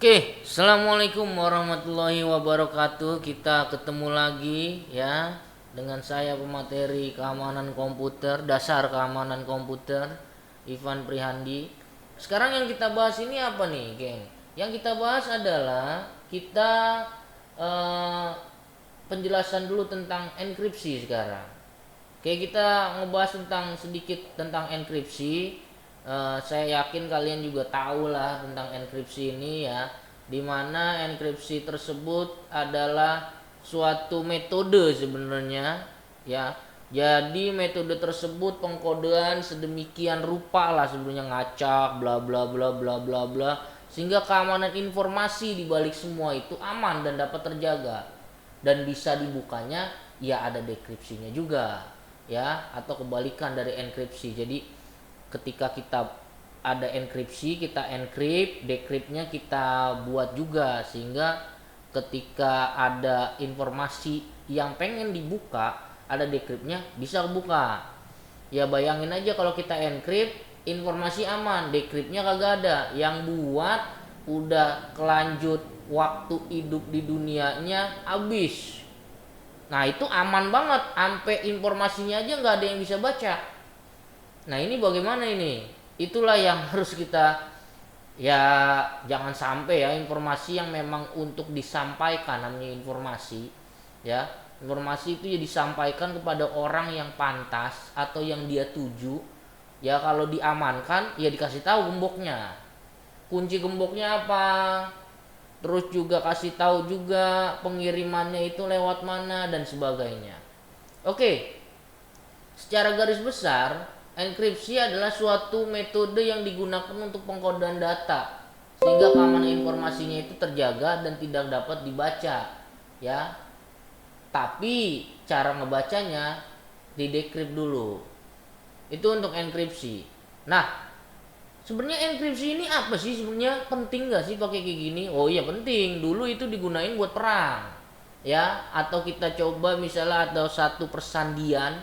Oke, assalamualaikum warahmatullahi wabarakatuh. Kita ketemu lagi ya dengan saya pemateri keamanan komputer, dasar keamanan komputer, Ivan Prihandi. Sekarang yang kita bahas ini apa nih, geng? Yang kita bahas adalah kita eh, penjelasan dulu tentang enkripsi sekarang. Oke, kita ngebahas sedikit tentang enkripsi. Saya yakin kalian juga tahu lah tentang enkripsi ini ya, dimana enkripsi tersebut adalah suatu metode sebenarnya ya. Jadi metode tersebut pengkodean sedemikian rupa lah sebenarnya, ngacak bla bla bla bla bla bla, sehingga keamanan informasi di balik semua itu aman dan dapat terjaga, dan bisa dibukanya ya ada dekripsinya juga ya, atau kebalikan dari enkripsi. Jadi ketika kita ada enkripsi, kita encrypt, decryptnya kita buat juga, sehingga ketika ada informasi yang pengen dibuka, ada decryptnya bisa buka. Ya bayangin aja kalau kita encrypt, informasi aman, decryptnya kagak ada, yang buat udah kelanjut waktu hidup di dunianya habis. Nah itu aman banget, sampai informasinya aja nggak ada yang bisa baca. Nah ini bagaimana ini? Itulah yang harus kita, ya jangan sampai ya informasi yang memang untuk disampaikan, namanya informasi ya. Informasi itu ya disampaikan kepada orang yang pantas atau yang dia tuju. Ya kalau diamankan ya dikasih tahu gemboknya. Kunci gemboknya apa? Terus juga kasih tahu juga pengirimannya itu lewat mana dan sebagainya. Oke, secara garis besar, enkripsi adalah suatu metode yang digunakan untuk pengkodean data sehingga keamanan informasinya itu terjaga dan tidak dapat dibaca ya. Tapi cara ngebacanya didekrypt dulu. Itu untuk enkripsi. Nah, sebenarnya enkripsi ini apa sih sebenarnya? Penting gak sih pakai kayak gini? Oh iya penting. Dulu itu digunain buat perang ya, atau kita coba misalnya ada satu persandian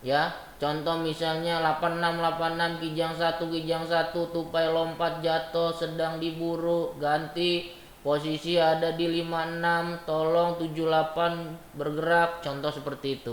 ya, contoh misalnya 8686 kijang 1 tupai lompat jatuh sedang diburu, ganti posisi ada di 56, tolong 78 bergerak, contoh seperti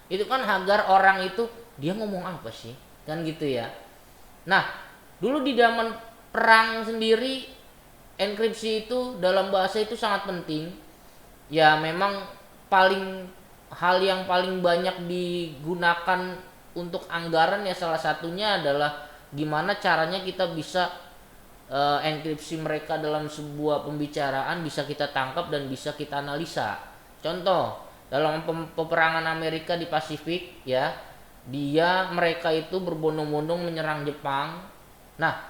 itu kan agar orang itu dia ngomong apa sih kan gitu ya. Nah dulu di zaman perang sendiri, enkripsi itu dalam bahasa itu sangat penting ya. Memang paling hal yang paling banyak digunakan untuk anggaran ya, salah satunya adalah gimana caranya kita bisa enkripsi mereka dalam sebuah pembicaraan bisa kita tangkap dan bisa kita analisa. Contoh dalam peperangan Amerika di Pasifik ya, mereka itu berbondong-bondong menyerang Jepang. Nah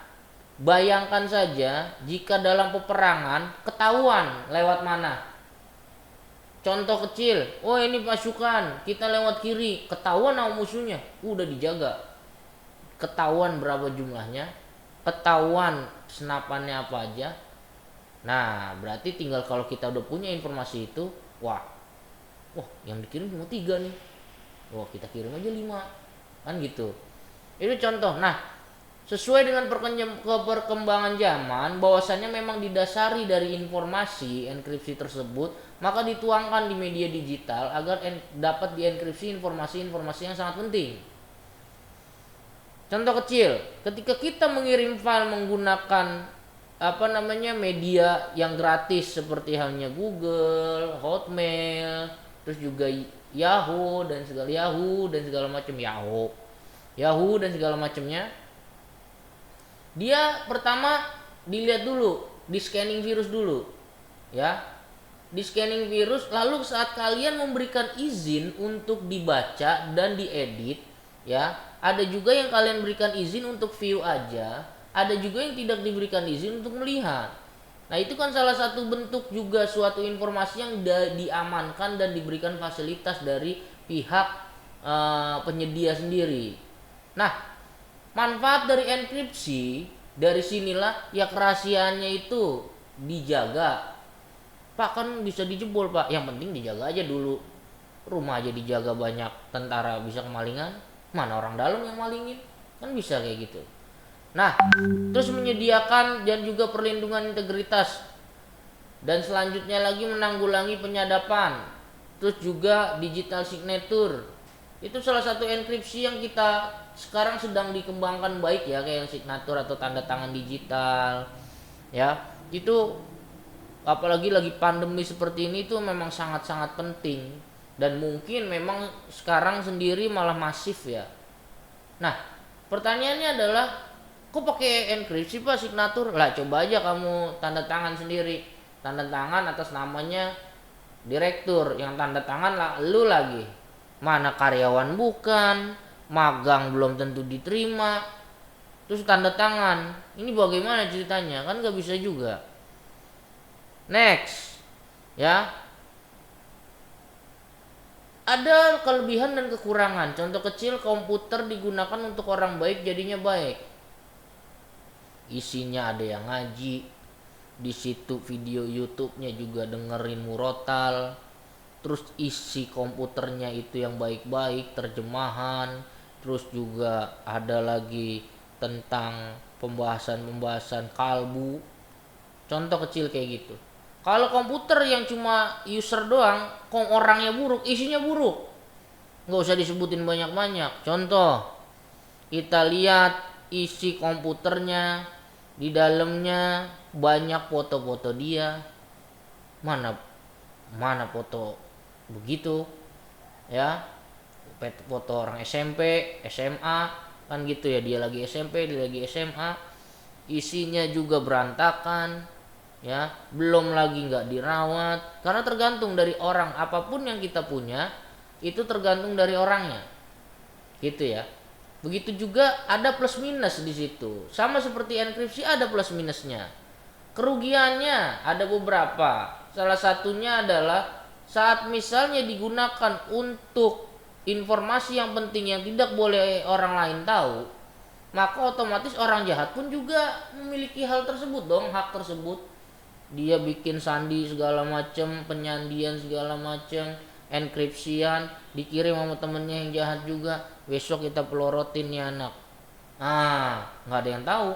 bayangkan saja jika dalam peperangan ketahuan lewat mana. Contoh kecil, oh ini pasukan kita lewat kiri, ketahuan sama musuhnya, udah dijaga, ketahuan berapa jumlahnya, ketahuan senapannya apa aja. Nah berarti tinggal kalau kita udah punya informasi itu, wah yang dikirim cuma 3 nih, wah kita kirim aja 5 kan gitu. Itu contoh. Nah sesuai dengan perkembangan zaman, bahwasannya memang didasari dari informasi enkripsi tersebut, maka dituangkan di media digital agar dapat dienkripsi informasi-informasi yang sangat penting. Contoh kecil, ketika kita mengirim file menggunakan media yang gratis seperti halnya Google, Hotmail, terus juga Yahoo dan segala macam Yahoo dan segala macamnya, dia pertama dilihat dulu, di scanning virus dulu ya, di scanning virus. Lalu saat kalian memberikan izin untuk dibaca dan diedit ya, ada juga yang kalian berikan izin untuk view aja, ada juga yang tidak diberikan izin untuk melihat. Nah itu kan salah satu bentuk juga suatu informasi yang diamankan dan diberikan fasilitas dari pihak penyedia sendiri. Nah manfaat dari enkripsi dari sinilah ya, kerahasiaannya itu dijaga. Pak kan bisa dijebol pak, yang penting dijaga aja dulu. Rumah aja dijaga, banyak tentara bisa kemalingan, mana orang dalam yang malingin, kan bisa kayak gitu. Nah terus menyediakan dan juga perlindungan integritas Dan selanjutnya lagi menanggulangi penyadapan. Terus juga digital signature. Itu salah satu enkripsi yang kita sekarang sedang dikembangkan baik ya, kayak yang signature atau tanda tangan digital. Ya, itu apalagi lagi pandemi seperti ini tuh memang sangat-sangat penting, dan mungkin memang sekarang sendiri malah masif ya. Nah, pertanyaannya adalah kok pakai enkripsi Pak signature? Lah coba aja kamu tanda tangan sendiri. Tanda tangan atas namanya direktur, yang tanda tangan lah lu lagi. Mana karyawan bukan, magang belum tentu diterima. Terus tanda tangan. Ini bagaimana ceritanya? Kan gak bisa juga. Next. Ya. Ada kelebihan dan kekurangan. Contoh kecil, komputer digunakan untuk orang baik jadinya baik. Isinya ada yang ngaji, di situ video YouTube-nya juga dengerin murotal. Terus isi komputernya itu yang baik-baik, terjemahan. Terus juga ada lagi tentang pembahasan-pembahasan kalbu. Contoh kecil kayak gitu. Kalau komputer yang cuma user doang, kok orangnya buruk, isinya buruk, nggak usah disebutin banyak-banyak. Contoh, kita lihat isi komputernya, di dalamnya banyak foto-foto dia. Mana foto begitu ya, foto orang SMP, SMA, kan gitu ya, dia lagi SMP, dia lagi SMA, isinya juga berantakan ya, belum lagi nggak dirawat. Karena tergantung dari orang, apapun yang kita punya itu tergantung dari orangnya gitu ya. Begitu juga ada plus minus di situ, sama seperti enkripsi ada plus minusnya. Kerugiannya ada beberapa, salah satunya adalah saat misalnya digunakan untuk informasi yang penting yang tidak boleh orang lain tahu, maka otomatis orang jahat pun juga memiliki hal tersebut dong, hak tersebut. Dia bikin sandi segala macem, penyandian segala macem, enkripsian, dikirim sama temennya yang jahat juga. Besok kita pelorotin nih anak. Nggak ada yang tahu.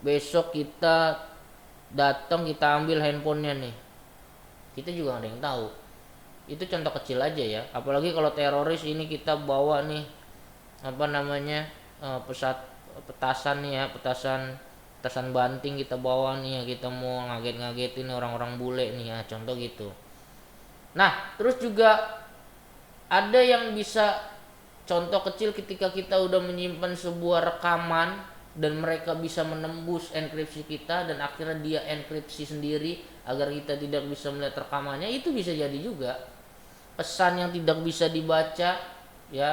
Besok kita datang, kita ambil handphonenya nih. Kita juga nggak ada yang tahu. Itu contoh kecil aja ya. Apalagi kalau teroris ini kita bawa nih petasan nih ya, petasan banting kita bawa nih ya, kita mau ngaget-ngagetin orang-orang bule nih ya, contoh gitu. Nah, terus juga ada yang bisa, contoh kecil ketika kita udah menyimpan sebuah rekaman dan mereka bisa menembus enkripsi kita dan akhirnya dia enkripsi sendiri agar kita tidak bisa melihat rekamannya, itu bisa jadi juga pesan yang tidak bisa dibaca ya,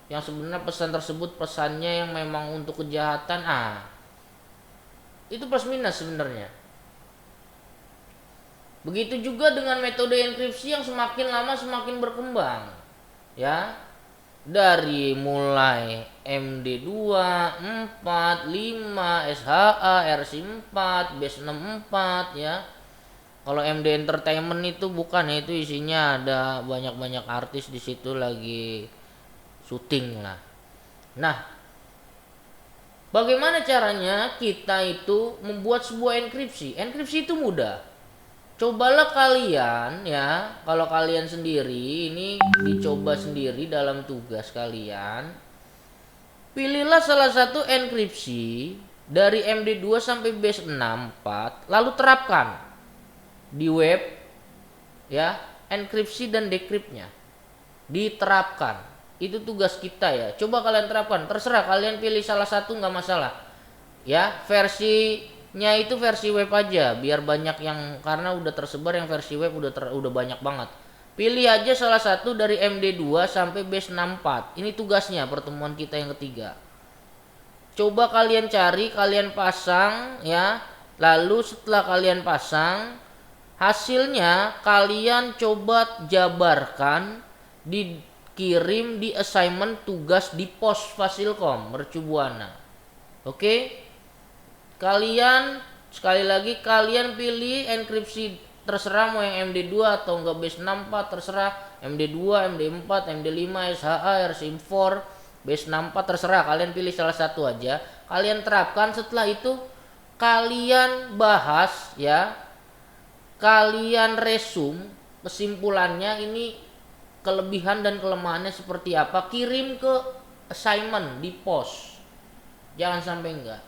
yang sebenarnya pesan tersebut pesannya yang memang untuk kejahatan. Itu plus minus sebenarnya. Begitu juga dengan metode enkripsi yang semakin lama semakin berkembang ya, dari mulai MD2, 4, 5, SHA, RC4, BASE64 ya. Kalau MD Entertainment itu bukan ya, itu isinya ada banyak-banyak artis di situ lagi syuting lah. Nah, bagaimana caranya kita itu membuat sebuah enkripsi? Enkripsi itu mudah. Cobalah kalian ya, kalau kalian sendiri ini dicoba sendiri dalam tugas kalian. Pilihlah salah satu enkripsi dari MD2 sampai BASE64, lalu terapkan di web ya, enkripsi dan dekriptnya. Diterapkan. Itu tugas kita ya. Coba kalian terapkan, terserah kalian pilih salah satu, nggak masalah ya. Versinya itu versi web aja biar banyak yang, karena udah tersebar yang versi web udah banyak banget. Pilih aja salah satu dari MD2 sampai BASE64. Ini tugasnya pertemuan kita yang ketiga. Coba kalian cari, kalian pasang ya. Lalu setelah kalian pasang, hasilnya kalian coba jabarkan, dikirim di assignment tugas di pos Fasilkom Mercu Buana. Oke? Kalian sekali lagi kalian pilih enkripsi, terserah mau yang MD2 atau enggak BASE64, terserah MD2, MD4, MD5, SHA, RC4, BASE64, terserah kalian pilih salah satu aja. Kalian terapkan, setelah itu kalian bahas ya, kalian resume kesimpulannya ini, kelebihan dan kelemahannya seperti apa, kirim ke assignment di pos, jangan sampai enggak.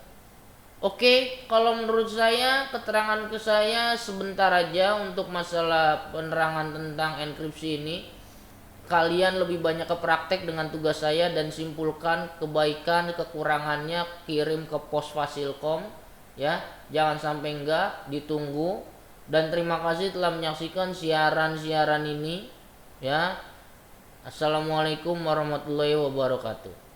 Oke, kalau menurut saya, keterangan ke saya sebentar aja untuk masalah penerangan tentang enkripsi ini. Kalian lebih banyak ke praktek dengan tugas saya dan simpulkan kebaikan kekurangannya, kirim ke pos Fasilkom ya, jangan sampai enggak, ditunggu. Dan terima kasih telah menyaksikan siaran-siaran ini ya. Assalamualaikum warahmatullahi wabarakatuh.